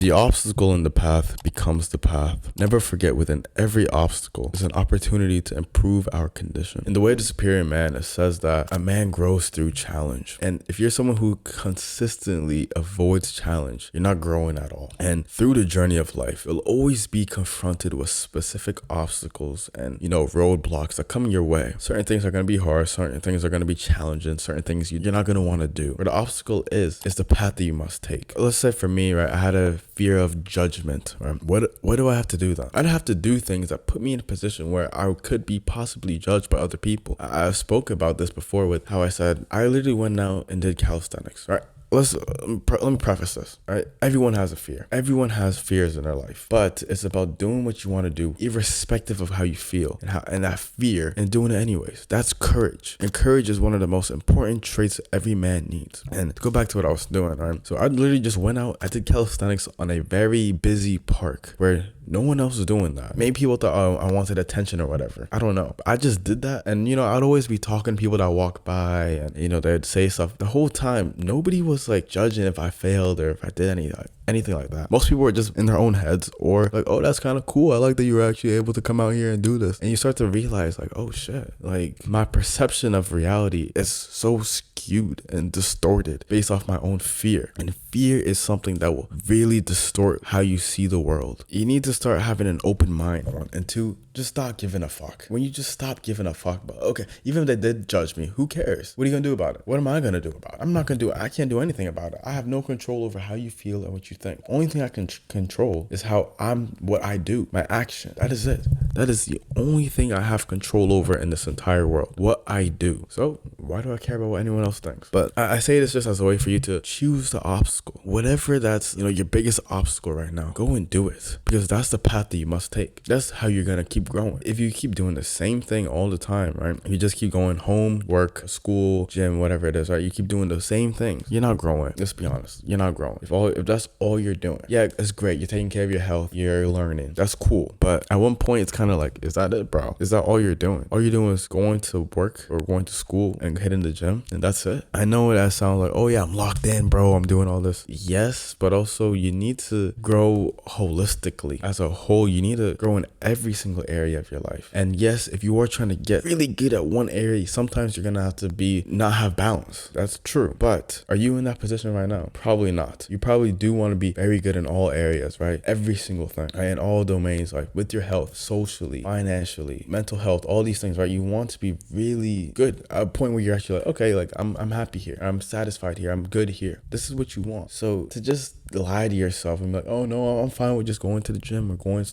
The obstacle in the path becomes the path. Never forget, within every obstacle is an opportunity to improve our condition. In The Way to Superior Man, it says that a man grows through challenge. And if you're someone who consistently avoids challenge, you're not growing at all. And through the journey of life, you'll always be confronted with specific obstacles and, roadblocks that come your way. Certain things are going to be hard. Certain things are going to be challenging. Certain things you're not going to want to do. Where the obstacle is the path that you must take. Let's say for me, right, I had a fear of judgment. Right? What do I have to do then? I'd have to do things that put me in a position where I could be possibly judged by other people. I spoke about this before with how I said I literally went out and did calisthenics, right? Let me preface this, right? Everyone has a fear. Everyone has fears in their life, but it's about doing what you want to do, irrespective of how you feel and that fear, and doing it anyways. That's courage. And courage is one of the most important traits every man needs. And to go back to what I was doing, right? So I literally just went out. I did calisthenics on a very busy park where no one else was doing that. Maybe people thought, oh, I wanted attention or whatever. I don't know. I just did that. And, I'd always be talking to people that walk by and, they'd say stuff. The whole time, nobody was like judging if I failed or if I did anything like that. Most people were just in their own heads or like, oh, that's kind of cool. I like that you were actually able to come out here and do this. And you start to realize like, oh shit, like my perception of reality is so skewed and distorted based off my own fear. And fear is something that will really distort how you see the world. You need to start having an open mind, and two, just stop giving a fuck. When you just stop giving a fuck about, okay, even if they did judge me, who cares? What are you gonna do about it? What am I gonna do about it? I'm not gonna do it. I can't do anything about it. I have no control over how you feel and what you think. Only thing I can control is what I do, my action. That is it. That is the only thing I have control over in this entire world, what I do. So why do I care about what anyone else thinks? But I say this just as a way for you to choose the obstacle. Whatever that's, your biggest obstacle right now, go and do it, because that's the path that you must take. That's how you're gonna keep growing. If you keep doing the same thing all the time, right? If you just keep going home, work, school, gym, whatever it is, right? You keep doing the same things. You're not growing. Let's be honest. You're not growing. If that's all you're doing, yeah, it's great. You're taking care of your health. You're learning. That's cool. But at one point, it's kind of like, is that it, bro? Is that all you're doing? All you're doing is going to work or going to school and hitting the gym, and that's it. I know that sounds like, oh yeah, I'm locked in, bro. I'm doing all this. Yes, but also you need to grow holistically. As a whole, you need to grow in every single area of your life. And yes, if you are trying to get really good at one area, sometimes you're gonna have to not have balance. That's true. But are you in that position right now? Probably not. You probably do want to be very good in all areas, right? Every single thing, right? In all domains, like with your health, socially, financially, mental health, all these things, right? You want to be really good at a point where you're actually like, okay, like I'm happy here. I'm satisfied here. I'm good here. This is what you want. So to just lie to yourself and be like, oh no, I'm fine with just going to the gym or going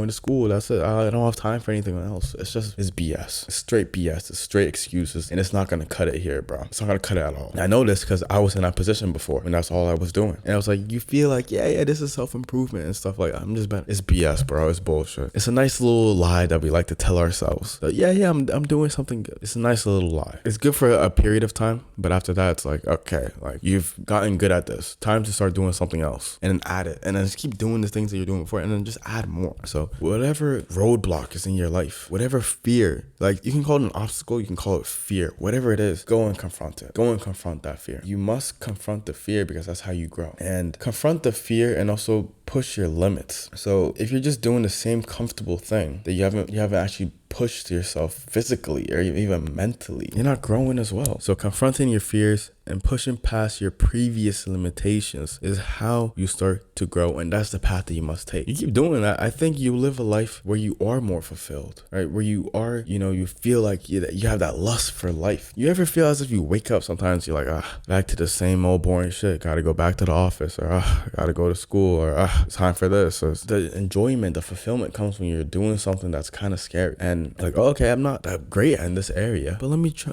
to school. That's it. I don't have time for anything else. It's BS. It's straight BS. It's straight excuses, and it's not gonna cut it here, bro. It's not gonna cut it at all. And I know this because I was in that position before, and that's all I was doing. And I was like, you feel like, yeah, this is self-improvement and stuff like that. I'm just bad. It's BS, bro. It's bullshit. It's a nice little lie that we like to tell ourselves. That, I'm doing something good. It's a nice little lie. It's good for a period of time, but after that, it's like, okay, like you've gotten good at this. Time to start doing something else, and then add it, and then just keep doing the things that you're doing before, and then just add more. So whatever roadblock is in your life, whatever fear, like you can call it an obstacle, you can call it fear, whatever it is, go and confront it. Go and confront that fear. You must confront the fear because that's how you grow. And confront the fear and also push your limits. So if you're just doing the same comfortable thing that you haven't actually pushed yourself physically or even mentally, you're not growing as well. So confronting your fears and pushing past your previous limitations is how you start to grow, and that's the path that you must take. You keep doing that, I think you live a life where you are more fulfilled, right? Where you are, you feel like you have that lust for life. You ever feel as if you wake up sometimes, you're like, back to the same old boring shit, gotta go back to the office, or gotta go to school, or it's time for this. Or the enjoyment, the fulfillment comes when you're doing something that's kind of scary, and like, oh, okay, I'm not that great in this area, but let me try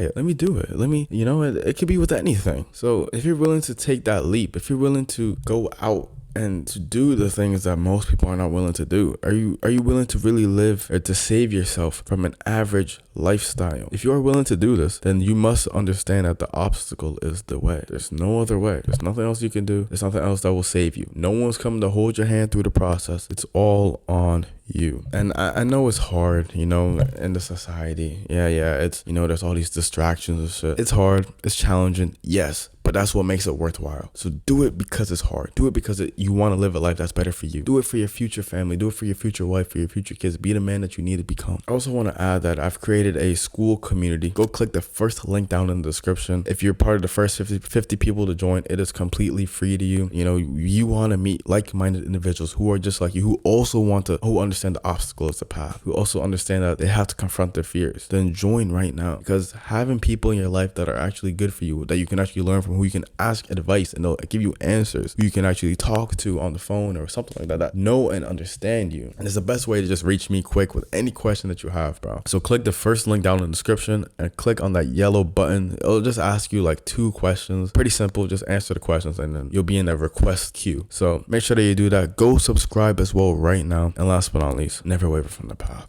it. Let me do it. It could be with anything. So if you're willing to take that leap, if you're willing to go out and to do the things that most people are not willing to do, are you willing to really live or to save yourself from an average lifestyle? If you are willing to do this, then you must understand that the obstacle is the way. There's no other way. There's nothing else you can do. There's nothing else that will save you. No one's coming to hold your hand through the process. It's all on you. And I know it's hard, you know, in the society. Yeah, it's, you know, there's all these distractions and shit. It's hard, it's challenging, yes, but that's what makes it worthwhile. So do it because it's hard. Do it because you want to live a life that's better for you. Do it for your future family. Do it for your future wife, for your future kids. Be the man that you need to become. I also want to add that I've created a school community. Go click the first link down in the description. If you're part of the first 50 people to join, it is completely free to you. You know, you want to meet like-minded individuals who are just like you, who understand the obstacles, the path, who also understand that they have to confront their fears. Then join right now, because having people in your life that are actually good for you, that you can actually learn from, who you can ask advice and they'll give you answers, who you can actually talk to on the phone or something like that know and understand you. And it's the best way to just reach me quick with any question that you have, bro. So click the first link down in the description and click on that yellow button. It'll just ask you like 2 questions. Pretty simple. Just answer the questions and then you'll be in the request queue. So make sure that you do that. Go subscribe as well right now. And last but not least, never waver from the path.